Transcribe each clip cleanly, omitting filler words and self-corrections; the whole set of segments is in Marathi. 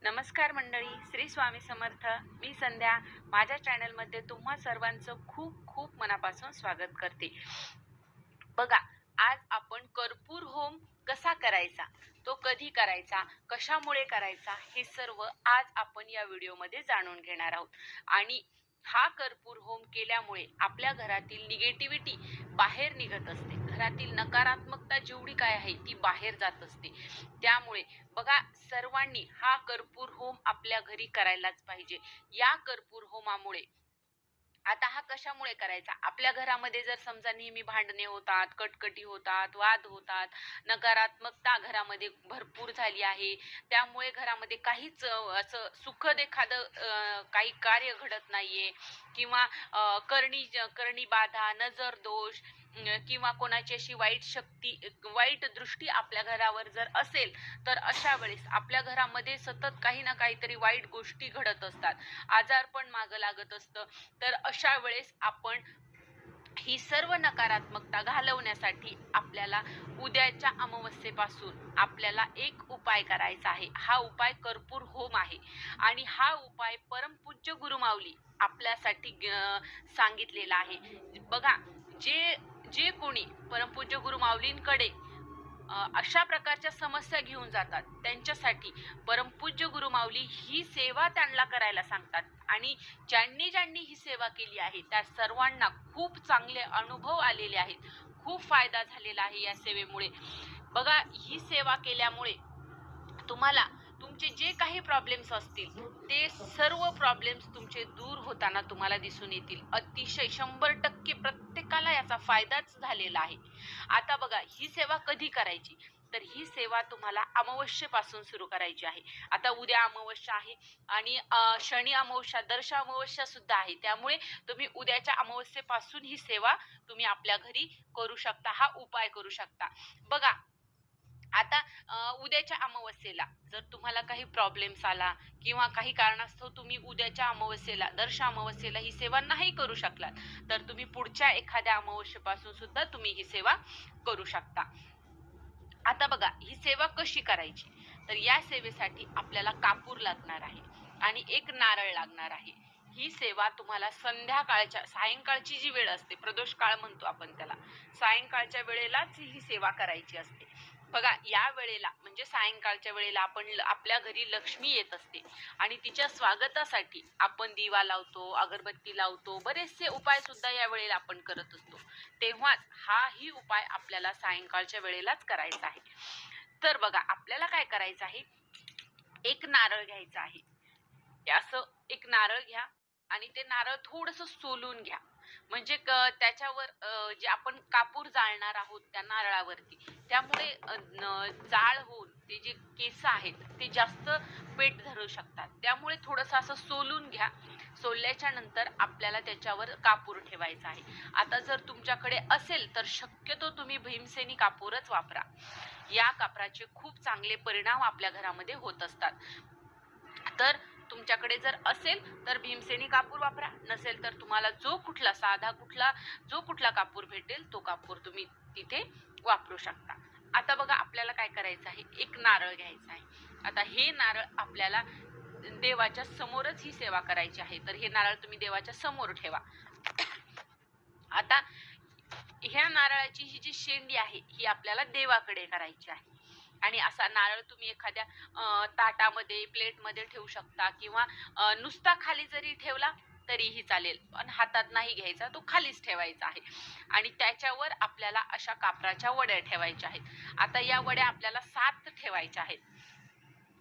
नमस्कार मंडळी, श्री स्वामी समर्थ. मी संध्या. माझ्या चॅनलमध्ये तुम्हा सर्वांचं खूप खूप मनापासून स्वागत करते. बघा, आज आपण कर्पूर होम कसा करायचा, तो कधी करायचा, कशामुळे करायचा, हे सर्व आज आपण या व्हिडिओमध्ये जाणून घेणार आहोत. आणि हा कर्पूर होम केल्यामुळे आपल्या घरातील निगेटिव्हिटी बाहेर निघत असते. घरातील नकारात्मकता जेवढी काय आहे ती बाहेर जात असते. त्यामुळे बघा, सर्वांनी हा कर्पूर होम आपल्या घरी करायलाच पाहिजे. या कर्पूर होमामुळे आता हा कशामुळे करायचा, आपल्या घरामध्ये जर समजा नेहमी भांडणे होतात, कटकटी होतात, वाद होतात, नकारात्मकता घरामध्ये भरपूर झाली आहे, त्यामुळे घरामध्ये काहीच असं सुखद एखादं काही कार्य घडत नाहीये, किंवा करणी बाधा, नजर दोष, किंवा कोणाची अशी वाईट दृष्टी आपल्या घरावर जर असेल, तर अशा वेळेस आपल्या घरामध्ये सतत काही ना काहीतरी वाईट गोष्टी घडत असतात, आजार पण मागं लागत असतं. तर अशा वेळेस आपण ही सर्व नकारात्मकता घालवण्यासाठी आपल्याला उद्याच्या अमावस्येपासून आपल्याला एक उपाय करायचा आहे. हा उपाय कर्पूर होम आहे आणि हा उपाय परमपूज्य गुरुमाऊली आपल्यासाठी सांगितलेला आहे. बघा, जे कोणी परमपूज्य गुरुमाऊलींकडे अशा प्रकारच्या समस्या घेऊन जातात, त्यांच्यासाठी परमपूज्य गुरुमाऊली ही सेवा त्यांना करायला सांगतात. आणि ज्यांनी ही सेवा केली आहे त्या सर्वांना खूप चांगले अनुभव आलेले आहेत, खूप फायदा झालेला आहे या सेवेमुळे. बघा, ही सेवा केल्यामुळे तुम्हाला तुमचे जे काही प्रॉब्लेम्स असतील ते सर्व प्रॉब्लेम्स तुमचे दूर होताना तुम्हाला दिसून येतील. अतिशय 100% प्रत्येकाला याचा फायदाच झालेला आहे. आता बघा, ही सेवा कधी करायची, तर ही सेवा तुम्हाला अमावस्येपासून सुरू करायची आहे. आता उद्या अमावस्या आहे आणि शनी अमावस्या, दर्श अमावस्या सुद्धा आहे. त्यामुळे तुम्ही उद्याच्या अमावस्येपासून ही सेवा तुम्ही आपल्या घरी करू शकता, हा उपाय करू शकता. बघा, आता उद्याच्या अमावस्येला जर तुम्हाला काही प्रॉब्लेम्स आला किंवा काही कारणास्तव तुम्ही उद्याच्या अमावस्येला, दर्श अमावस्येला ही सेवा नाही करू शकलात, तर तुम्ही पुढच्या एखाद्या अमावस्येपासून सुद्धा तुम्ही ही सेवा करू शकता. आता बघा, ही सेवा कशी करायची, तर या सेवेसाठी आपल्याला कापूर लागणार आहे आणि एक नारळ लागणार आहे. ही सेवा तुम्हाला सायंकाळची जी वेळ असते, प्रदोष काळ म्हणतो आपण त्याला, सायंकाळच्या वेळेलाच ही सेवा करायची असते. बघा, या वेळेला म्हणजे सायंकाळच्या वेळेला आपल्या घरी लक्ष्मी येत असते आणि तिच्या स्वागतासाठी आपण दिवा लावतो, अगरबत्ती लावतो, बरेचसे उपाय सुद्धा या वेळेला आपण करत असतो. तेव्हाच हाही उपाय आपल्याला सायंकाळच्या वेळेलाच करायचा आहे. तर बघा, आपल्याला काय करायचं आहे, एक नारळ घ्यायचा आहे. असं एक नारळ घ्या आणि ते नारळ थोडस सोलून घ्या, म्हणजे त्याच्यावर जे आपण कापूर जाळणार आहोत त्या नारळावरती, त्यामुळे जाळ होऊन ते जे केस आहेत ते जास्त पेट धरू शकतात. त्यामुळे थोडंसं असं सोलून घ्या. सोलल्याच्या नंतर आपल्याला त्याच्यावर कापूर ठेवायचा आहे. आता जर तुमच्याकडे असेल तर शक्यतो तुम्ही भीमसेनी कापूरच वापरा. या कापराचे खूप चांगले परिणाम आपल्या घरामध्ये होत असतात. तर तुमच्याकडे जर असेल तर भीमसेनी कापूर वापरा, नसेल तर तुम्हाला जो कुठला कापूर भेटेल तो कापूर तुम्ही तिथे वापरू शकता. आता बघा, आपल्याला काय करायचं आहे, एक नारळ घ्यायचा आहे. आता हे नारळ आपल्याला देवाच्या समोरच ही सेवा करायची आहे, तर हे नारळ तुम्ही देवाच्या समोर ठेवा. आता ह्या नारळाची ही जी शेंडी आहे ही आपल्याला देवाकडे करायची आहे. आणि असा नारळ तुम्ही एखाद्या ताटामध्ये, प्लेटमध्ये ठेवू शकता, किंवा नुसता खाली जरी ठेवला तरीही चालेल, पण हातात नाही घ्यायचा, तो खालीच ठेवायचा आहे. आणि त्याच्यावर आपल्याला अशा कापराच्या वड्या ठेवायच्या आहेत. आता या वड्या आपल्याला 7 ठेवायच्या आहेत.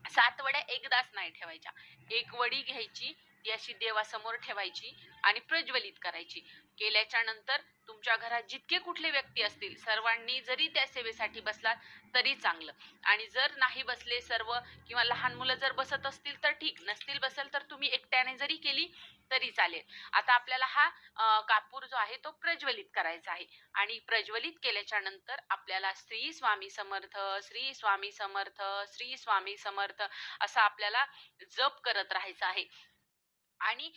7 वड्या एकदाच नाही ठेवायच्या. एक वडी घ्यायची, ती अशी देवासमोर ठेवायची आणि प्रज्वलित करायची. केल्याच्या नंतर तुमच्या घरात जितके कुठले व्यक्ती असतील सर्वांनी जरी त्या सेवेसाठी बसलात तरी चांगलं, आणि जर नाही बसले सर्व, किंवा लहान मुलं जर बसत असतील तर ठीक, नसतील बसेल तर तुम्ही एकट्याने जरी केली तरी चालेल. आता आपल्याला हा कापूर जो आहे तो प्रज्वलित करायचा आहे. आणि प्रज्वलित केल्याच्या नंतर आपल्याला श्री स्वामी समर्थ, श्री स्वामी समर्थ, श्री स्वामी समर्थ असा आपल्याला जप करत राहायचा आहे. आणि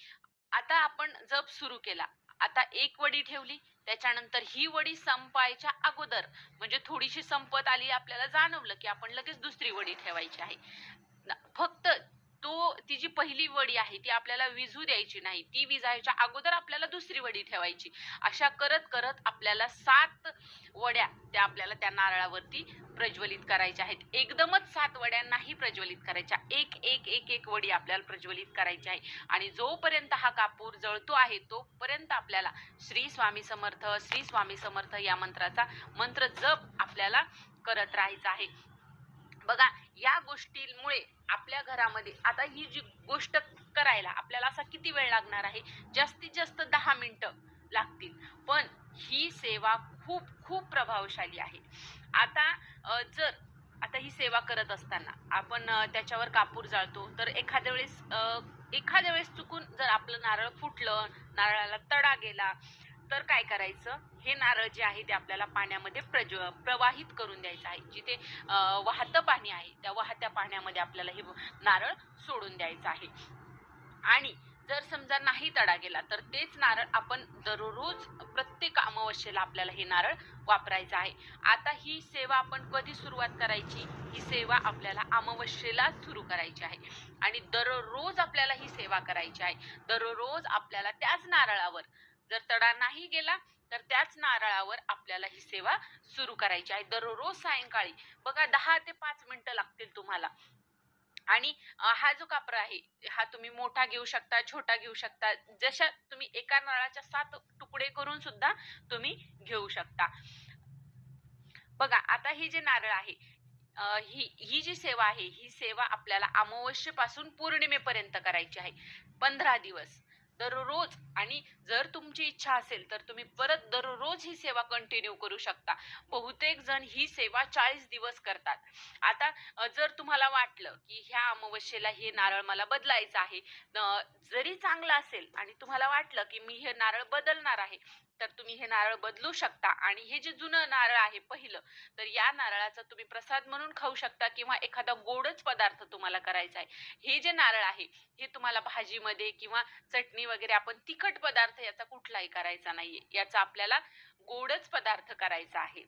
आता आपण जप सुरू केला. आता एक वडी ठेवली, त्याच्यानंतर ही वडी संपायच्या अगोदर, म्हणजे थोडीशी संपत आली, आपल्याला जाणवलं की आपण लगेच दुसरी वडी ठेवायची आहे. फक्त ती जी पहिली वडी आहे ती आपल्याला विझू द्यायची नाही, ती विझायच्या अगोदर आपल्याला दुसरी वडी ठेवायची. अशा करत करत आपल्याला 7 वड्या त्या आपल्याला त्या नारळावरती प्रज्वलित करायच्या आहेत. एकदमच 7 वड्या नाही प्रज्वलित करायच्या, एक एक एक एक वडी आपल्याला प्रज्वलित करायची आहे. आणि जोपर्यंत हा कापूर जळतो आहे तोपर्यंत आपल्याला श्री स्वामी समर्थ, श्री स्वामी समर्थ या मंत्राचा मंत्र जप आपल्याला करत राहायचा आहे. बघा, या गोष्टींमुळे आपल्या घरामध्ये आता ही जी गोष्ट करायला आपल्याला असा किती वेळ लागणार आहे? जास्तीत जास्त 10 मिनिटं लागतील, पण ही सेवा खूप खूप प्रभावशाली आहे. आता जर आता ही सेवा करत असताना आपण त्याच्यावर कापूर जाळतो, तर एखाद्या वेळेस चुकून जर आपलं नारळ फुटलं, नारळाला तडा गेला, तर काय करायचं? हे नारळ जे आहे ते आपल्याला पाण्यामध्ये प्रवाहित करून द्यायचं आहे. जिथे वाहतं पाणी आहे त्या वाहत्या पाण्यामध्ये आपल्याला हे नारळ सोडून द्यायचं आहे. आणि जर समजा नाही तडा गेला तर तेच नारळ आपण दररोज प्रत्येक अमावस्येला आपल्याला हे नारळ वापरायचं आहे. आता ही सेवा आपण कधी सुरुवात करायची? ही सेवा आपल्याला अमावस्येला सुरू करायची आहे आणि दररोज आपल्याला ही सेवा करायची आहे. दररोज आपल्याला त्याच नारळावर जर तडा नाही गेला तर त्याच नारळावर आपल्याला ही सेवा सुरू करायची आहे. दररोज सायंकाळी बघा 10 ते 5 मिनिटं लागतील तुम्हाला. आणि हा जो कापरा आहे हा तुम्ही मोठा घेऊ शकता, छोटा घेऊ शकता, जशा तुम्ही एका नारळाच्या 7 तुकडे करून सुद्धा तुम्ही घेऊ शकता. बघा, आता हे जे नारळ आहे ही ही जी सेवा आहे ही सेवा आपल्याला अमावस्येपासून पौर्णिमेपर्यंत करायची आहे. 15 दिवस दररोज. आणि जर तुमची इच्छा असेल तर तुम्ही परत दररोज ही सेवा कंटिन्यू करू शकता. बहुतेक जण ही सेवा 40 दिवस करतात. आता जर तुम्हाला वाटलं की ह्या अमावस्येला हे नारळ मला बदलायचं आहे, जरी चांगलं असेल आणि तुम्हाला वाटलं की मी हे नारळ बदलणार आहे, तर तुम्ही हे नारळ बदलू शकता. आणि हे जे जुनं नारळ आहे पहिलं, तर या नारळाचा तुम्ही प्रसाद म्हणून खाऊ शकता किंवा एखादा गोडच पदार्थ तुम्हाला करायचा आहे. हे जे नारळ आहे हे तुम्हाला भाजीमध्ये किंवा चटणी वगैरे आपण तिखट पदार्थ याचा कुठलाही करायचा नाहीये, याचा आपल्याला गोडच पदार्थ करायचा आहे.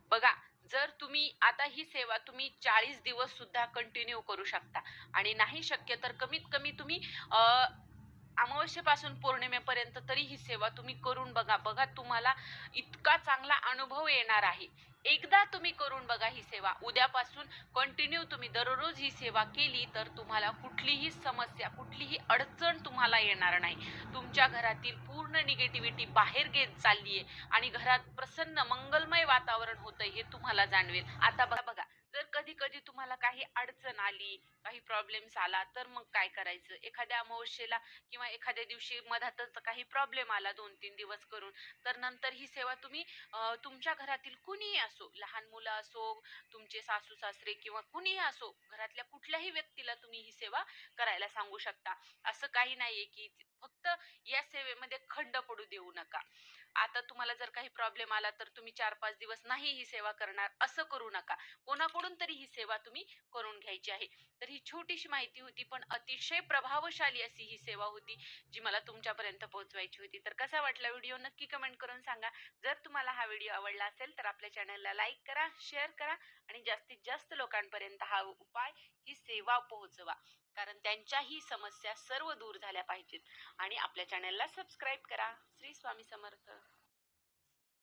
बघा, जर तुम्ही आता ही सेवा तुम्ही 40 दिवस सुद्धा कंटिन्यू करू शकता आणि नाही शक्य तर कमीत कमी तुम्ही अमावस्येपासून पौर्णिमेपर्यंत तरी ही सेवा तुम्ही करून बघा. बघा, तुम्हाला इतका चांगला अनुभव येणार आहे. एकदा तुम्ही करून बघा ही सेवा. उद्यापासून कंटिन्यू तुम्ही दररोज ही सेवा केली तर तुम्हाला कुठलीही समस्या, कुठलीही अडचण तुम्हाला येणार नाही. तुमच्या घरातील पूर्ण निगेटिव्हिटी बाहेर घेत चाललीये आणि घरात प्रसन्न मंगलमय वातावरण होतंय हे तुम्हाला जाणवेल. आता बघा, जर कधी कधी तुम्हाला काही अडचण आली, काही प्रॉब्लेम्स आला, तर मग काय करायचं? एखाद्या अमावस्येला किंवा एखाद्या दिवशी मधातच काही प्रॉब्लेम आला 2-3 दिवस करून, तर नंतर ही सेवा तुम्ही तुमच्या घरातील कुणीही असो, लहान मुलं असो, तुमचे सासू सासरे किंवा कुणीही असो, घरातल्या कुठल्याही व्यक्तीला तुम्ही ही सेवा करायला सांगू शकता. असं काही नाहीये की फक्त या सेवेमध्ये खंड पडू देऊ नका. आता तुम्हाला जर काही प्रॉब्लेम आला तर तुम्ही 4-5 दिवस नाही ही सेवा करणार, असं करू नका. कोणाकडून तरी ही सेवा तुम्ही करून घ्यायची आहे. तर ही छोटीशी माहिती होती, पण अतिशय प्रभावशाली अशी ही सेवा होती जी मला तुमच्यापर्यंत पोहोचवायची होती. तर कसा वाटला व्हिडिओ नक्की कमेंट करून सांगा. जर तुम्हाला हा व्हिडिओ आवडला असेल तर आपल्या चॅनलला लाईक करा, शेअर करा आणि जास्तीत जास्त लोकांपर्यंत हा उपाय, ही सेवा पोहोचवा, कारण त्यांच्याही समस्या सर्व दूर झाल्या पाहिजेत. आणि आपल्या चॅनलला सबस्क्राईब करा. श्री स्वामी समर्थ.